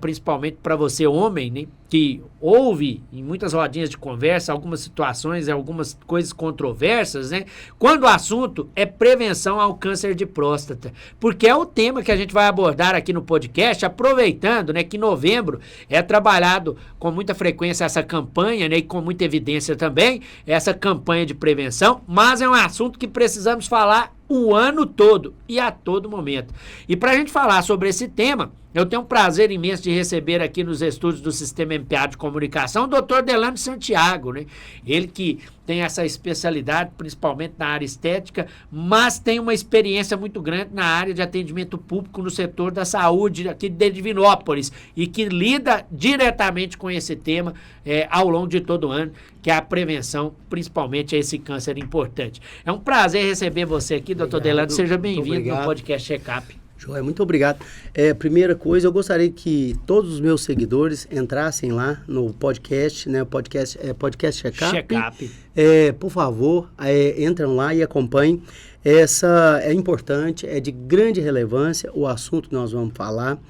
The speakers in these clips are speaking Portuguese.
principalmente para você homem, né, que ouve em muitas rodinhas de conversa algumas situações, algumas coisas controversas, né, quando o assunto é prevenção ao câncer de próstata, porque é o tema que a gente vai abordar aqui no podcast, aproveitando, né, que em novembro é trabalhado com muita frequência essa campanha, né, e com muita evidência também, essa campanha de prevenção, mas é um assunto que precisamos falar o ano todo e a todo momento. E para a gente falar sobre esse tema, eu tenho um prazer imenso de receber aqui nos estúdios do Sistema MPA de Comunicação o Dr. Delano Santiago, né? Ele que tem essa especialidade, principalmente na área estética, mas tem uma experiência muito grande na área de atendimento público no setor da saúde aqui de Divinópolis e que lida diretamente com esse tema ao longo de todo o ano, que é a prevenção, principalmente a esse câncer importante. É um prazer receber você aqui, Dr. Delano. Seja bem-vindo no podcast Checkup. Joia, muito obrigado. Primeira coisa, eu gostaria que todos os meus seguidores entrassem lá no podcast, né? O podcast Checkup. Por favor, entram lá e acompanhem. Essa é importante, é de grande relevância o assunto que nós vamos falar.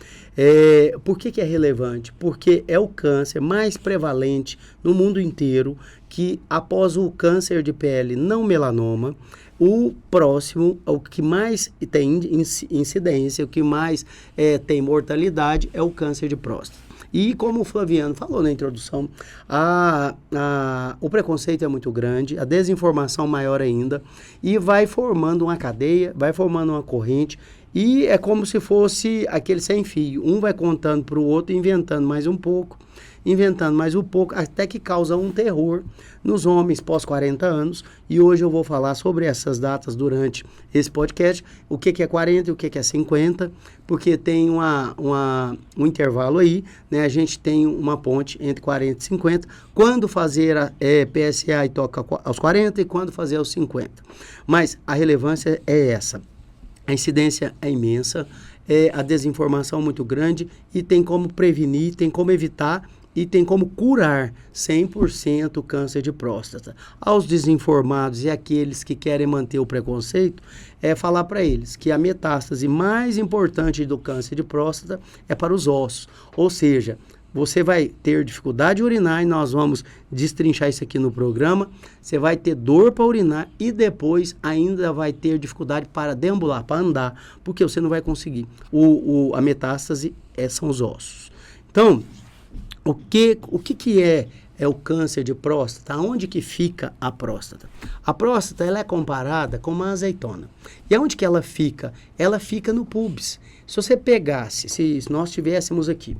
Por que é relevante? Porque é o câncer mais prevalente no mundo inteiro, que após o câncer de pele não melanoma, o próximo, o que mais tem incidência, o que mais tem mortalidade é o câncer de próstata. E como o Flaviano falou na introdução, o preconceito é muito grande, a desinformação maior ainda, e vai formando uma cadeia, vai formando uma corrente, e é como se fosse aquele sem fio. Um vai contando para o outro, inventando mais um pouco, até que causa um terror nos homens pós 40 anos. E hoje eu vou falar sobre essas datas durante esse podcast, o que é 40 e o que é 50, porque tem um intervalo aí, né? A gente tem uma ponte entre 40 e 50, quando fazer a PSA e toca aos 40 e quando fazer aos 50. Mas a relevância é essa. A incidência é imensa, a desinformação muito grande e tem como prevenir, tem como evitar e tem como curar 100% o câncer de próstata. Aos desinformados e aqueles que querem manter o preconceito, falar para eles que a metástase mais importante do câncer de próstata é para os ossos, ou seja, você vai ter dificuldade de urinar, e nós vamos destrinchar isso aqui no programa. Você vai ter dor para urinar e depois ainda vai ter dificuldade para deambular, para andar, porque você não vai conseguir. A metástase são os ossos. Então, o que é o câncer de próstata? Aonde que fica a próstata? A próstata ela é comparada com uma azeitona. E aonde que ela fica? Ela fica no púbis. Se você pegasse, se nós tivéssemos aqui,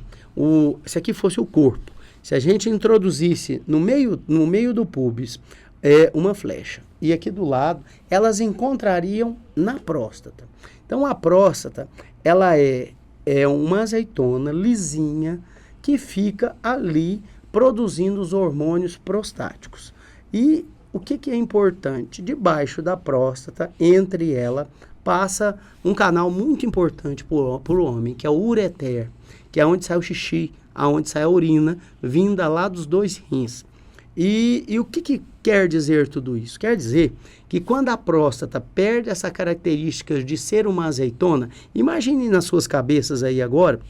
se aqui fosse o corpo, se a gente introduzisse no meio do púbis uma flecha, e aqui do lado, elas encontrariam na próstata. Então, a próstata, ela é uma azeitona lisinha que fica ali produzindo os hormônios prostáticos. E o que é importante? Debaixo da próstata, entre ela, passa um canal muito importante para o homem, que é o ureter, que é onde sai o xixi, aonde sai a urina, vinda lá dos dois rins. E o que quer dizer tudo isso? Quer dizer que quando a próstata perde essa característica de ser uma azeitona, imagine nas suas cabeças aí agora,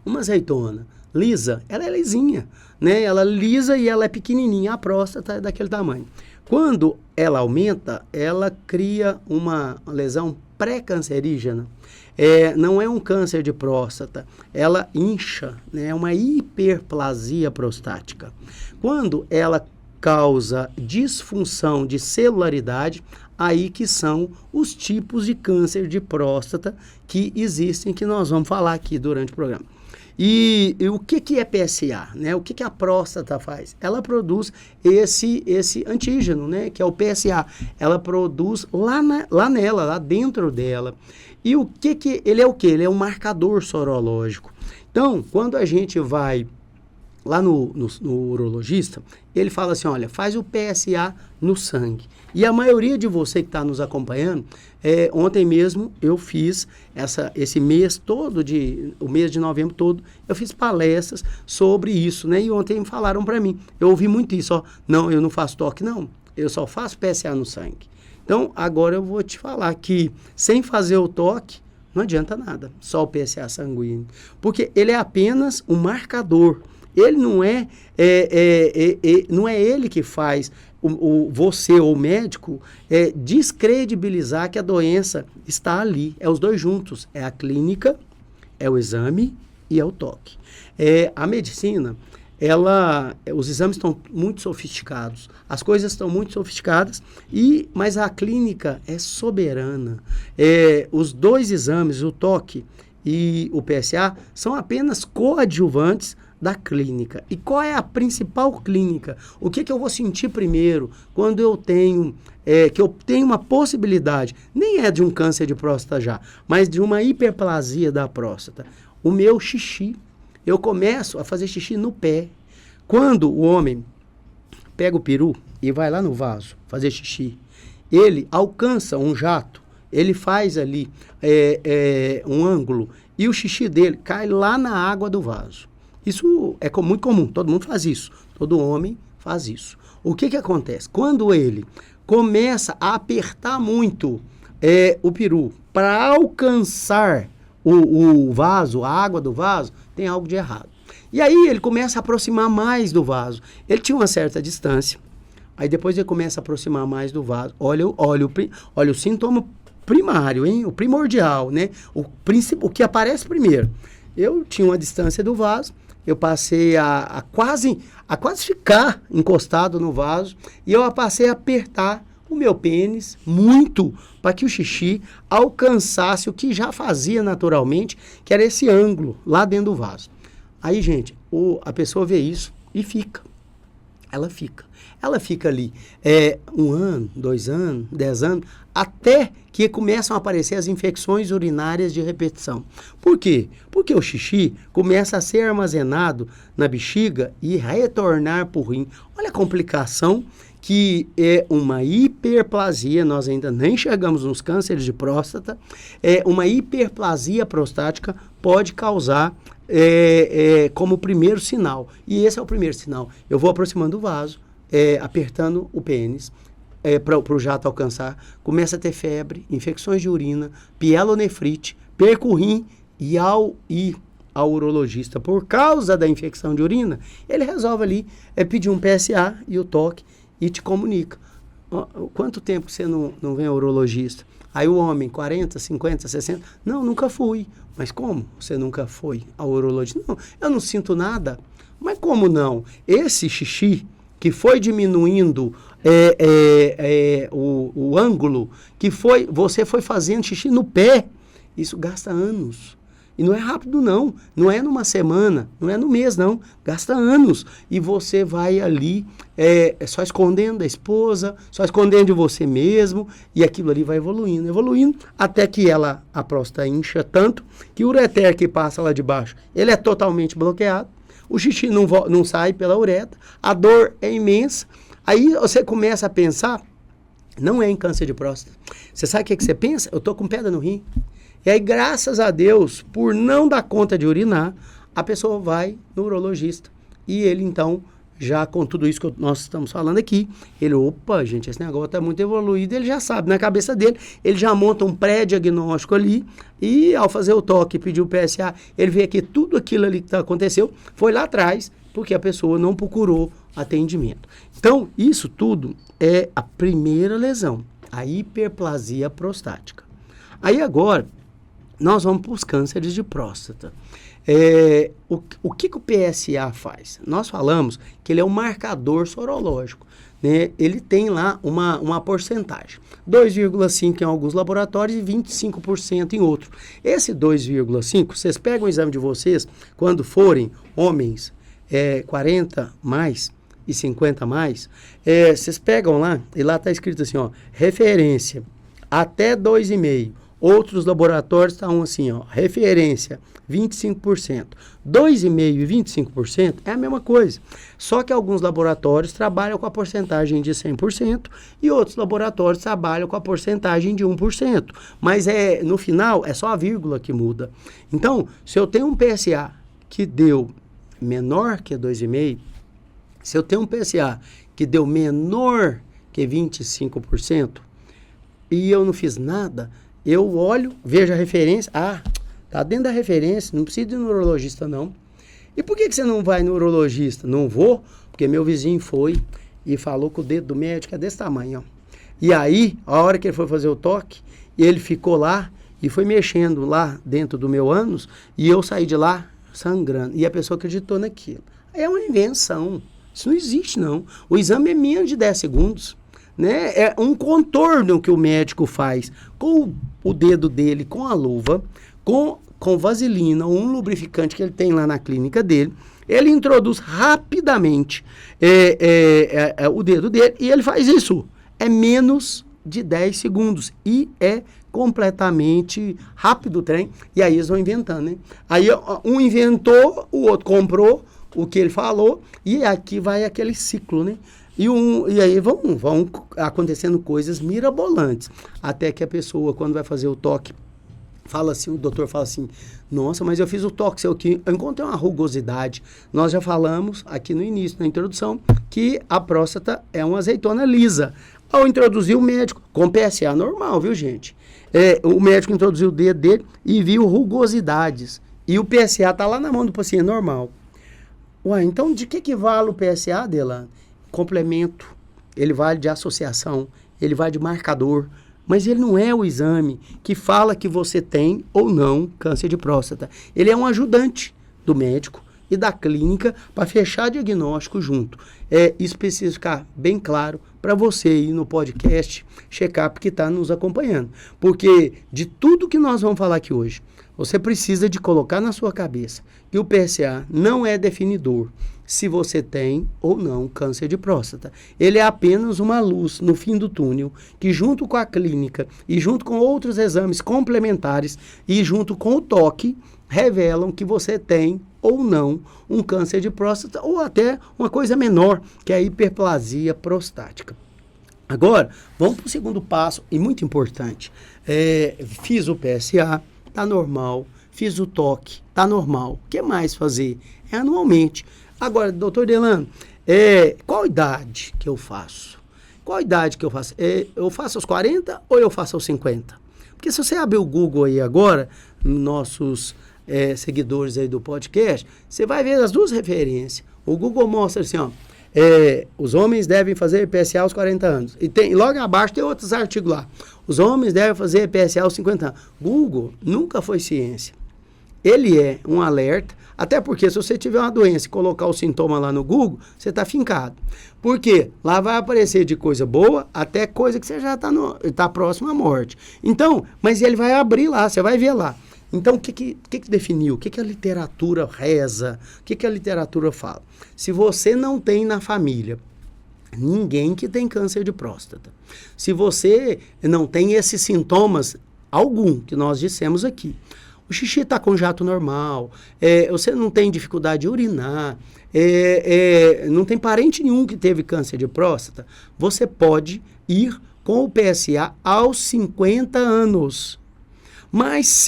uma azeitona lisa, ela é lisinha, né? Ela é lisa e ela é pequenininha, a próstata é daquele tamanho. Quando ela aumenta, ela cria uma lesão pré-cancerígena. Não é um câncer de próstata, ela incha, né? É uma hiperplasia prostática. Quando ela causa disfunção de celularidade, aí que são os tipos de câncer de próstata que existem, que nós vamos falar aqui durante o programa. E o que é PSA, né? O que a próstata faz? Ela produz esse antígeno, né? Que é o PSA. Ela produz lá nela, lá dentro dela. E o que ele é o quê? Ele é um marcador sorológico. Então, quando a gente vai lá no urologista, ele fala assim, olha, faz o PSA no sangue. E a maioria de você que está nos acompanhando, ontem mesmo eu fiz esse mês todo, o mês de novembro todo, eu fiz palestras sobre isso, né? E ontem falaram para mim, eu ouvi muito isso, ó, não, eu não faço toque, não, eu só faço PSA no sangue. Então, agora eu vou te falar que sem fazer o toque, Não adianta nada, só o PSA sanguíneo. Porque ele é apenas um marcador. Ele não não é ele que faz você ou o médico descredibilizar que a doença está ali. É os dois juntos. É a clínica, é o exame e é o toque. A medicina, os exames estão muito sofisticados, as coisas estão muito sofisticadas, mas a clínica é soberana. Os dois exames, o toque e o PSA, são apenas coadjuvantes da clínica. E qual é a principal clínica? O que eu vou sentir primeiro quando eu tenho uma possibilidade, nem é de um câncer de próstata já, mas de uma hiperplasia da próstata? O meu xixi. Eu começo a fazer xixi no pé. Quando o homem pega o peru e vai lá no vaso fazer xixi, ele alcança um jato, ele faz ali um ângulo e o xixi dele cai lá na água do vaso. Isso é muito comum, todo mundo faz isso, todo homem faz isso. O que acontece? Quando ele começa a apertar muito o peru para alcançar o vaso, a água do vaso, tem algo de errado. E aí ele começa a aproximar mais do vaso. Ele tinha uma certa distância, aí depois ele começa a aproximar mais do vaso. Olha o sintoma primário, hein? O primordial, né? O que aparece primeiro. Eu tinha uma distância do vaso, eu passei a quase ficar encostado no vaso e eu passei a apertar o meu pênis muito para que o xixi alcançasse o que já fazia naturalmente, que era esse ângulo lá dentro do vaso. Aí, gente, a pessoa vê isso e fica. Ela fica ali 1 ano, 2 anos, 10 anos, até que começam a aparecer as infecções urinárias de repetição. Por quê? Porque o xixi começa a ser armazenado na bexiga e retornar para o rim. Olha a complicação que é uma hiperplasia, nós ainda nem chegamos nos cânceres de próstata, uma hiperplasia prostática pode causar como primeiro sinal. E esse é o primeiro sinal. Eu vou aproximando o vaso, apertando o pênis, para o jato alcançar, começa a ter febre, infecções de urina, pielonefrite, perco o rim, e ao ir ao urologista por causa da infecção de urina, ele resolve ali pedir um PSA e o toque e te comunica. Quanto tempo você não vem ao urologista? Aí o homem, 40, 50, 60, não, nunca fui. Mas como você nunca foi ao urologista? Não, eu não sinto nada. Mas como não? Esse xixi que foi diminuindo o ângulo, você foi fazendo xixi no pé, isso gasta anos. E não é rápido, não. Não é numa semana, não é no mês, não. Gasta anos. E você vai ali só escondendo da esposa, só escondendo de você mesmo, e aquilo ali vai evoluindo, até que a próstata incha tanto que o ureter que passa lá de baixo, ele é totalmente bloqueado, o xixi não sai pela uretra, a dor é imensa. Aí você começa a pensar, não é em câncer de próstata. Você sabe o que você pensa? Eu tô com pedra no rim. E aí, graças a Deus, por não dar conta de urinar, a pessoa vai no urologista. E ele, então, já com tudo isso que nós estamos falando aqui, opa, gente, esse negócio está muito evoluído, ele já sabe, na cabeça dele, ele já monta um pré-diagnóstico ali, e ao fazer o toque, pedir o PSA, ele vê que tudo aquilo ali que aconteceu foi lá atrás, porque a pessoa não procurou atendimento. Então, isso tudo é a primeira lesão, a hiperplasia prostática. Aí agora, nós vamos para os cânceres de próstata. O que o PSA faz? Nós falamos que ele é um marcador sorológico, né? Ele tem lá uma porcentagem. 2,5% em alguns laboratórios e 25% em outros. Esse 2,5%, vocês pegam o exame de vocês, quando forem homens 40 mais e 50 mais, vocês pegam lá, e lá está escrito assim, referência até 2,5%. Outros laboratórios estão assim, referência, 25%. 2,5% e 25% é a mesma coisa. Só que alguns laboratórios trabalham com a porcentagem de 100% e outros laboratórios trabalham com a porcentagem de 1%. Mas no final é só a vírgula que muda. Então, se eu tenho um PSA que deu menor que 2,5%, se eu tenho um PSA que deu menor que 25% e eu não fiz nada, eu olho, vejo a referência, tá dentro da referência, não precisa de neurologista não. E por que você não vai no neurologista? Não vou, porque meu vizinho foi e falou que o dedo do médico é desse tamanho, ó. E aí, a hora que ele foi fazer o toque, ele ficou lá e foi mexendo lá dentro do meu ânus e eu saí de lá sangrando. E a pessoa acreditou naquilo. É uma invenção. Isso não existe, não. O exame é menos de 10 segundos. Né? É um contorno que o médico faz com o dedo dele, com a luva, com vaselina, um lubrificante que ele tem lá na clínica dele. Ele introduz rapidamente o dedo dele e ele faz isso. É menos de 10 segundos e é completamente rápido o trem. E aí eles vão inventando, né? Aí um inventou, o outro comprou o que ele falou e aqui vai aquele ciclo, né? E aí vão acontecendo coisas mirabolantes. Até que a pessoa, quando vai fazer o toque, fala assim, o doutor fala assim, nossa, mas eu fiz o toque seu aqui, eu encontrei uma rugosidade. Nós já falamos aqui no início, na introdução, que a próstata é uma azeitona lisa. Ao introduzir o médico, com PSA normal, viu, gente? O médico introduziu o dedo dele e viu rugosidades. E o PSA está lá na mão do paciente normal. Ué, então de que vale o PSA, Delano? Complemento, ele vale de associação, ele vale de marcador, mas ele não é o exame que fala que você tem ou não câncer de próstata. Ele é um ajudante do médico e da clínica para fechar diagnóstico junto. Isso precisa ficar bem claro para você ir no podcast Checkup que está nos acompanhando. Porque de tudo que nós vamos falar aqui hoje, você precisa de colocar na sua cabeça que o PSA não é definidor se você tem ou não câncer de próstata. Ele é apenas uma luz no fim do túnel que junto com a clínica e junto com outros exames complementares e junto com o toque revelam que você tem ou não um câncer de próstata ou até uma coisa menor, que é a hiperplasia prostática. Agora, vamos para o segundo passo e muito importante. Fiz o PSA, tá normal. Fiz o toque, tá normal. O que mais fazer? Anualmente. Agora, doutor Delano, qual idade que eu faço? Qual idade que eu faço? Eu faço aos 40 ou eu faço aos 50? Porque se você abrir o Google aí agora, nossos seguidores aí do podcast, você vai ver as duas referências. O Google mostra assim, ó, os homens devem fazer PSA aos 40 anos. E logo abaixo tem outros artigos lá. Os homens devem fazer PSA aos 50 anos. Google nunca foi ciência. Ele é um alerta, até porque se você tiver uma doença e colocar o sintoma lá no Google, você está fincado. Por quê? Lá vai aparecer de coisa boa até coisa que você já está próximo à morte. Então, mas ele vai abrir lá, você vai ver lá. Então, o que definiu? O que a literatura reza? O que a literatura fala? Se você não tem na família ninguém que tem câncer de próstata, se você não tem esses sintomas, algum que nós dissemos aqui, o xixi está com jato normal, você não tem dificuldade de urinar, não tem parente nenhum que teve câncer de próstata, você pode ir com o PSA aos 50 anos. Mas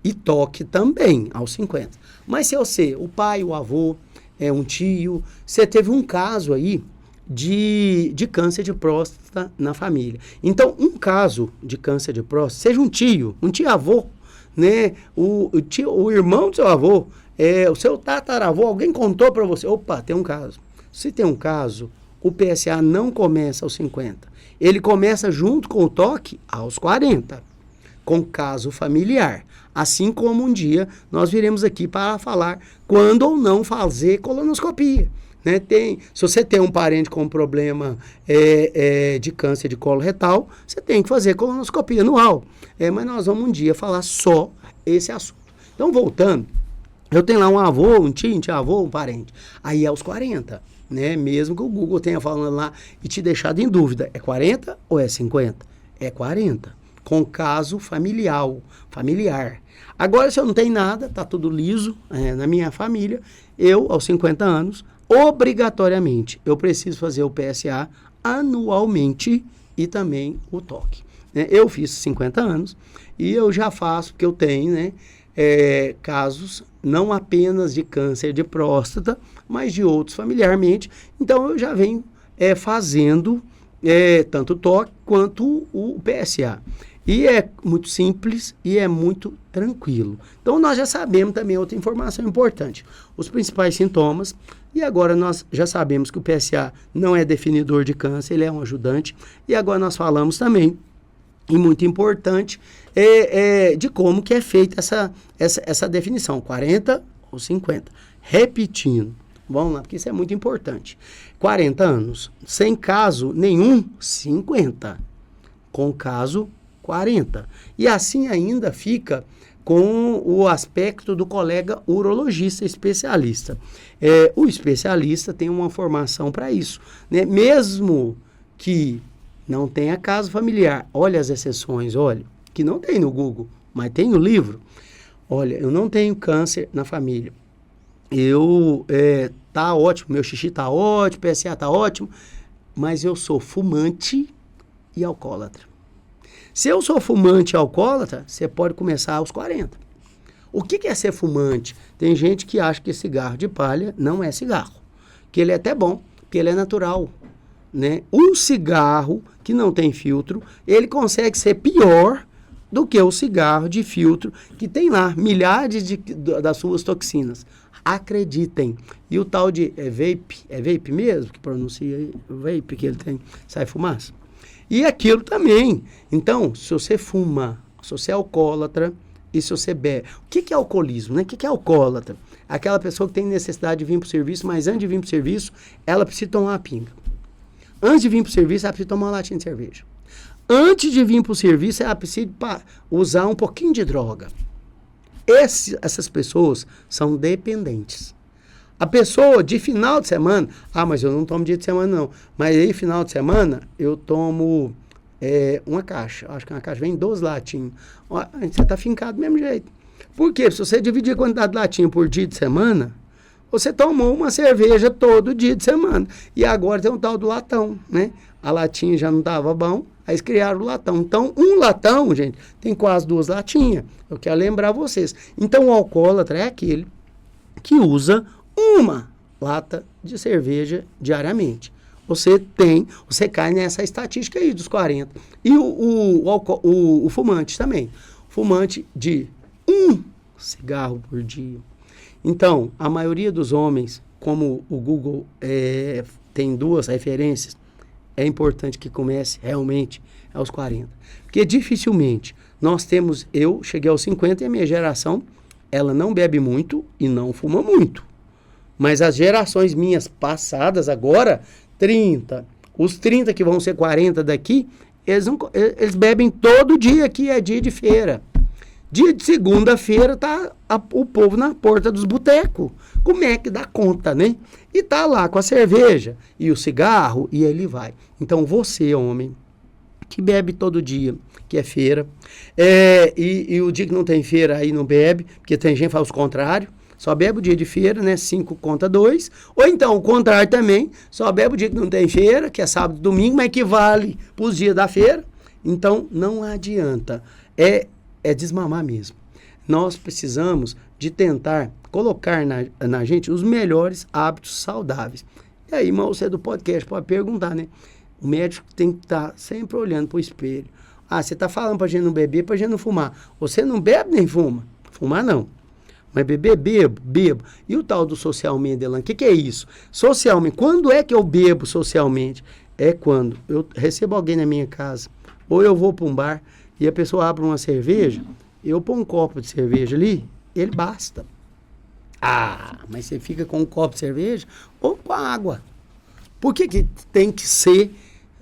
e toque também aos 50. Mas se você, o pai, o avô, um tio, você teve um caso aí de câncer de próstata na família. Então, um caso de câncer de próstata, seja um tio-avô, né? O irmão do seu avô, o seu tataravô, alguém contou para você, opa, tem um caso. Se tem um caso, o PSA não começa aos 50. Ele começa junto com o toque aos 40, com caso familiar. Assim como um dia nós viremos aqui para falar quando ou não fazer colonoscopia. Né? Se você tem um parente com problema de câncer de colo retal, você tem que fazer colonoscopia anual. Mas nós vamos um dia falar só esse assunto. Então, voltando, eu tenho lá um avô, um tio-avô, um parente. Aí é aos 40, né? Mesmo que o Google tenha falando lá e te deixado em dúvida, é 40 ou é 50? É 40, com caso familiar. Agora, se eu não tenho nada, tá tudo liso na minha família, eu, aos 50 anos, obrigatoriamente, eu preciso fazer o PSA anualmente e também o toque. Né? Eu fiz 50 anos e eu já faço, porque eu tenho, né, casos não apenas de câncer de próstata, mas de outros familiarmente. Então, eu já venho fazendo tanto o toque quanto o PSA. E é muito simples e é muito tranquilo. Então, nós já sabemos também outra informação importante. Os principais sintomas, e agora nós já sabemos que o PSA não é definidor de câncer, ele é um ajudante. E agora nós falamos também, e muito importante, de como que é feita essa definição, 40 ou 50. Repetindo, vamos lá, porque isso é muito importante. 40 anos, sem caso nenhum, 50. Com caso 40. E assim ainda fica com o aspecto do colega urologista especialista. O especialista tem uma formação para isso, né? Mesmo que não tenha caso familiar, olha as exceções, olha, que não tem no Google, mas tem no livro. Olha, eu não tenho câncer na família. Tá ótimo, meu xixi tá ótimo, PSA tá ótimo, mas eu sou fumante e alcoólatra. Se eu sou fumante e alcoólatra, você pode começar aos 40. O que é ser fumante? Tem gente que acha que cigarro de palha não é cigarro, que ele é até bom, que ele é natural, né? Um cigarro que não tem filtro, ele consegue ser pior do que o cigarro de filtro, que tem lá milhares das suas toxinas. Acreditem. E o tal de vape mesmo, que pronuncia vape, que ele tem, sai fumaça. E aquilo também. Então, se você fuma, se você é alcoólatra e se você bebe. O que é alcoolismo, né? O que é alcoólatra? Aquela pessoa que tem necessidade de vir para o serviço, mas antes de vir para o serviço, ela precisa tomar uma pinga. Antes de vir para o serviço, ela precisa tomar uma latinha de cerveja. Antes de vir para o serviço, ela precisa usar um pouquinho de droga. Essas pessoas são dependentes. A pessoa de final de semana, mas eu não tomo dia de semana não, mas aí final de semana eu tomo uma caixa, acho que uma caixa vem 12 latinhas. Você está fincado do mesmo jeito. Por quê? Se você dividir a quantidade de latinha por dia de semana, você tomou uma cerveja todo dia de semana. E agora tem um tal do latão, né? A latinha já não estava bom, aí eles criaram o latão. Então, um latão, gente, tem quase 2 latinhas. Eu quero lembrar vocês. Então, o alcoólatra é aquele que usa uma lata de cerveja diariamente. Você cai nessa estatística aí dos 40. E o fumante também. Fumante de 1 cigarro por dia. Então, a maioria dos homens, como o Google tem 2 referências, é importante que comece realmente aos 40. Porque dificilmente eu cheguei aos 50 e a minha geração, ela não bebe muito e não fuma muito. Mas as gerações minhas passadas agora, 30, os 30 que vão ser 40 daqui, eles bebem todo dia, que é dia de feira. Dia de segunda-feira tá o povo na porta dos botecos. Como é que dá conta, né? E tá lá com a cerveja e o cigarro e ele vai. Então você, homem, que bebe todo dia, que é feira, e o dia que não tem feira aí não bebe, porque tem gente que faz o contrário, só bebe o dia de feira, né? 5 conta 2. Ou então o contrário também, só bebe o dia que não tem feira, que é sábado e domingo, mas equivale para os dias da feira. Então não adianta. É desmamar mesmo. Nós precisamos de tentar colocar na gente os melhores hábitos saudáveis. E aí, irmão, você do podcast pode perguntar, né? O médico tem que estar sempre olhando para o espelho. Você está falando para a gente não beber, para a gente não fumar. Você não bebe nem fuma. Fumar não. Mas beber, bebo. E o tal do socialmente, Elan, o que é isso? Socialmente, quando é que eu bebo socialmente? É quando eu recebo alguém na minha casa, ou eu vou para um bar, e a pessoa abre uma cerveja, eu pôr um copo de cerveja ali, ele basta. Mas você fica com um copo de cerveja ou com água. Por que tem que ser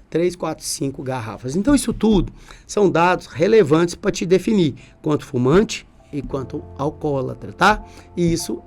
3, 4, 5 garrafas? Então isso tudo são dados relevantes para te definir quanto fumante e quanto alcoólatra, tá? E isso